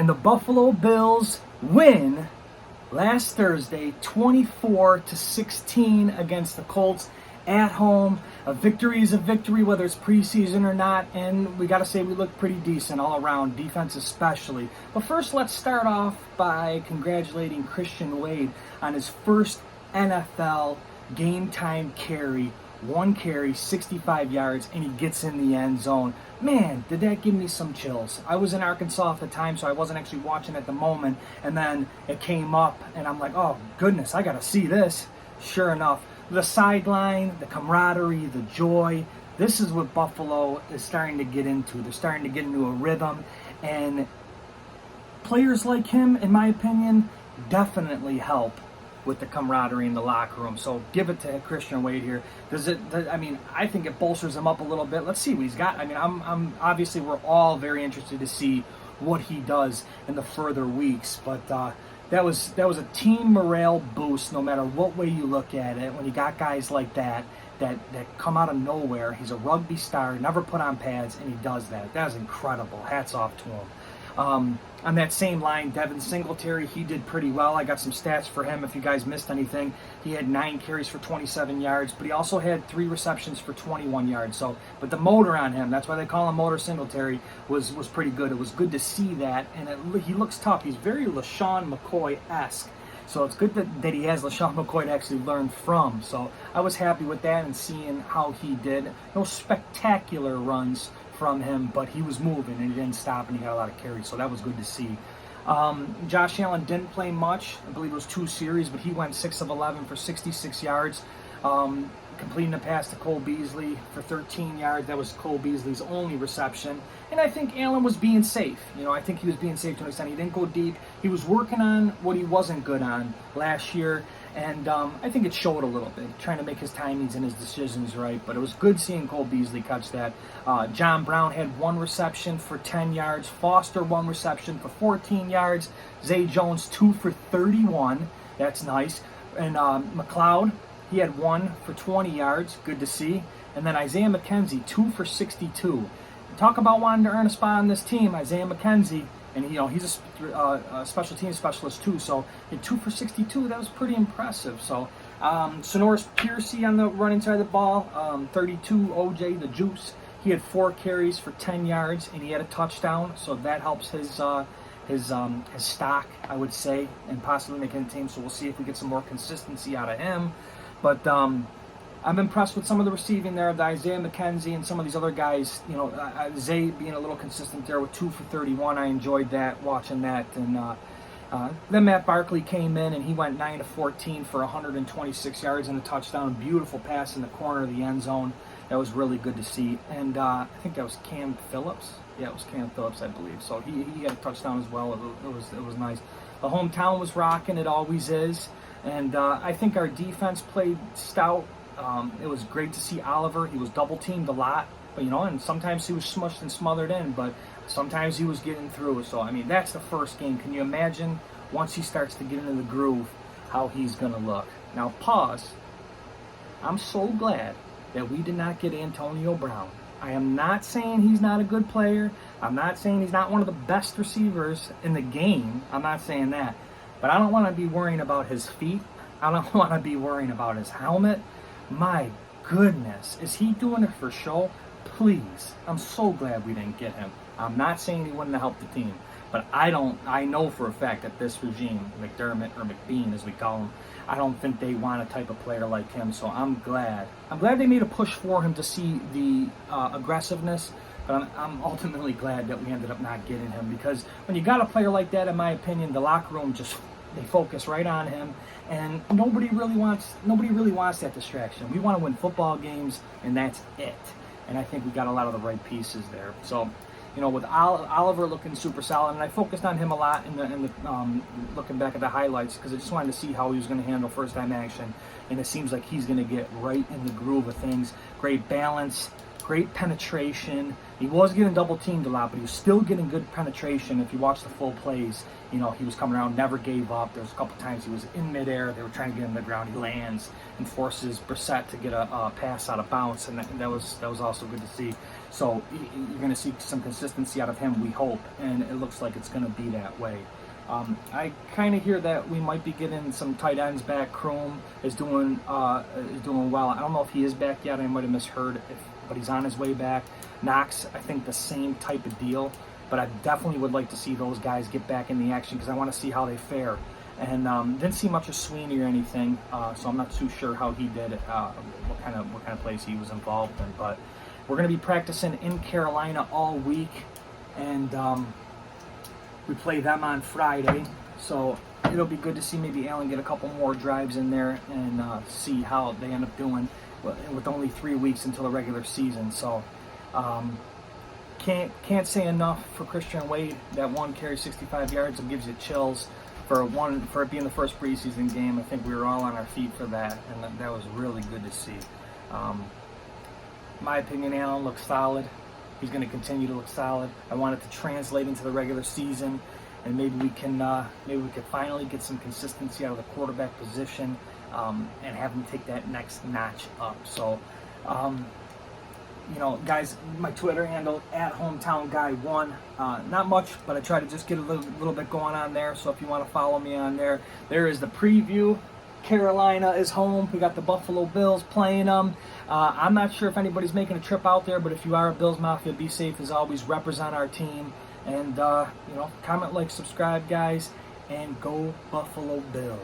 And the Buffalo Bills win last Thursday, 24-16 against the Colts at home. A victory is a victory, whether it's preseason or not, and we got to say we look pretty decent all around, defense especially. But first, let's start off by congratulating Christian Wade on his first NFL game-time carry. One carry, 65 yards, and he gets in the end zone. Man, did that give me some chills. I was in Arkansas at the time, so I wasn't actually watching at the moment, and then it came up, and I'm like, oh, goodness, I got to see this. Sure enough, the sideline, the camaraderie, the joy, this is what Buffalo is starting to get into. They're starting to get into a rhythm, and players like him, in my opinion, definitely help with the camaraderie in the locker room. So give it to Christian Wade here. I think it bolsters him up a little bit. Let's see what he's got. I'm obviously we're all very interested to see what he does in the further weeks, but that was a team morale boost no matter what way you look at it. When you got guys like that come out of nowhere. He's a rugby star, never put on pads, and he does that. That is incredible. Hats off to him. On that same line, Devin Singletary, he did pretty well. I got some stats for him if you guys missed anything. He had 9 carries for 27 yards, but he also had 3 receptions for 21 yards. But the motor on him, that's why they call him Motor Singletary, was pretty good. It was good to see that, and he looks tough. He's very LaShawn McCoy-esque. So it's good that he has LaShawn McCoy to actually learn from. So I was happy with that and seeing how he did. No spectacular runs from him, but he was moving and he didn't stop and he got a lot of carries, so that was good to see. Josh Allen didn't play much. I believe it was 2 series, but he went 6 of 11 for 66 yards, completing a pass to Cole Beasley for 13 yards. That was Cole Beasley's only reception, and I think Allen was being safe. I think he was being safe to an extent. He didn't go deep. He was working on what he wasn't good on last year, and I think it showed a little bit, trying to make his timings and his decisions right. But it was good seeing Cole Beasley catch that. John Brown had 1 reception for 10 yards. Foster 1 reception for 14 yards. Zay Jones 2 for 31. That's nice. And McLeod, he had 1 for 20 yards. Good to see. And then Isaiah McKenzie 2 for 62. Talk about wanting to earn a spot on this team. Isaiah McKenzie. And he's a special team specialist too. So at 2 for 62, that was pretty impressive. So Sonoris Piercy on the running side of the ball, 32. OJ the Juice, he had 4 carries for 10 yards and he had a touchdown. So that helps his stock, I would say, and possibly making the team. So we'll see if we get some more consistency out of him. But I'm impressed with some of the receiving there, the Isaiah McKenzie and some of these other guys. Zay being a little consistent there with 2 for 31. I enjoyed that, watching that. And then Matt Barkley came in and he went 9 of 14 for 126 yards and a touchdown. Beautiful pass in the corner of the end zone. That was really good to see. And I think that was Cam Phillips. Yeah, it was Cam Phillips, I believe. So he had a touchdown as well. It was nice. The hometown was rocking. It always is. And I think our defense played stout. It was great to see Oliver. He was double teamed a lot, but and sometimes he was smushed and smothered in, but sometimes he was getting through. So that's the first game. Can you imagine once he starts to get into the groove how he's gonna look? Now pause. I'm so glad that we did not get Antonio Brown. I am not saying he's not a good player. I'm not saying he's not one of the best receivers in the game. I'm not saying that, but I don't want to be worrying about his feet. I don't want to be worrying about his helmet. My goodness, is he doing it for show? Please. I'm so glad we didn't get him. I'm not saying he wouldn't have helped the team, but I know for a fact that this regime, McDermott or McBean as we call him, I don't think they want a type of player like him, so I'm glad. I'm glad they made a push for him to see the aggressiveness, but I'm ultimately glad that we ended up not getting him, because when you got a player like that, in my opinion, the locker room they focus right on him, and nobody really wants that distraction. We want to win football games, and that's it. And I think we got a lot of the right pieces there. So, with Oliver looking super solid, and I focused on him a lot in the looking back at the highlights, because I just wanted to see how he was going to handle first time action, and it seems like he's going to get right in the groove of things. Great balance, great penetration. He was getting double teamed a lot, but he was still getting good penetration. If you watch the full plays, you know, he was coming around, never gave up. There was a couple times he was in midair. They were trying to get him to the ground. He lands and forces Brissett to get a pass out of bounds, and that was also good to see. So you're going to see some consistency out of him, we hope, and it looks like it's going to be that way. I kind of hear that we might be getting some tight ends back. Kroom is doing well. I don't know if he is back yet. I might have misheard, but he's on his way back. Knox, I think the same type of deal, but I definitely would like to see those guys get back in the action because I want to see how they fare. And didn't see much of Sweeney or anything, so I'm not too sure how he did, what kind of plays he was involved in. But we're going to be practicing in Carolina all week, and we play them on Friday, so it'll be good to see maybe Allen get a couple more drives in there and see how they end up doing with only 3 weeks until the regular season. So can't say enough for Christian Wade. That one carry 65 yards, it gives you chills. For it being the first preseason game, I think we were all on our feet for that, and that was really good to see. My opinion, Allen looks solid. He's going to continue to look solid. I want it to translate into the regular season, and maybe we can finally get some consistency out of the quarterback position and have him take that next notch up. So, you know, guys, my Twitter handle @HometownGuy1. Not much, but I try to just get a little bit going on there. So if you want to follow me on there, there is the preview. Carolina is home. We got the Buffalo Bills playing them. I'm not sure if anybody's making a trip out there, but if you are a Bills Mafia, be safe as always. Represent our team. And, you know, comment, like, subscribe, guys. And go Buffalo Bills.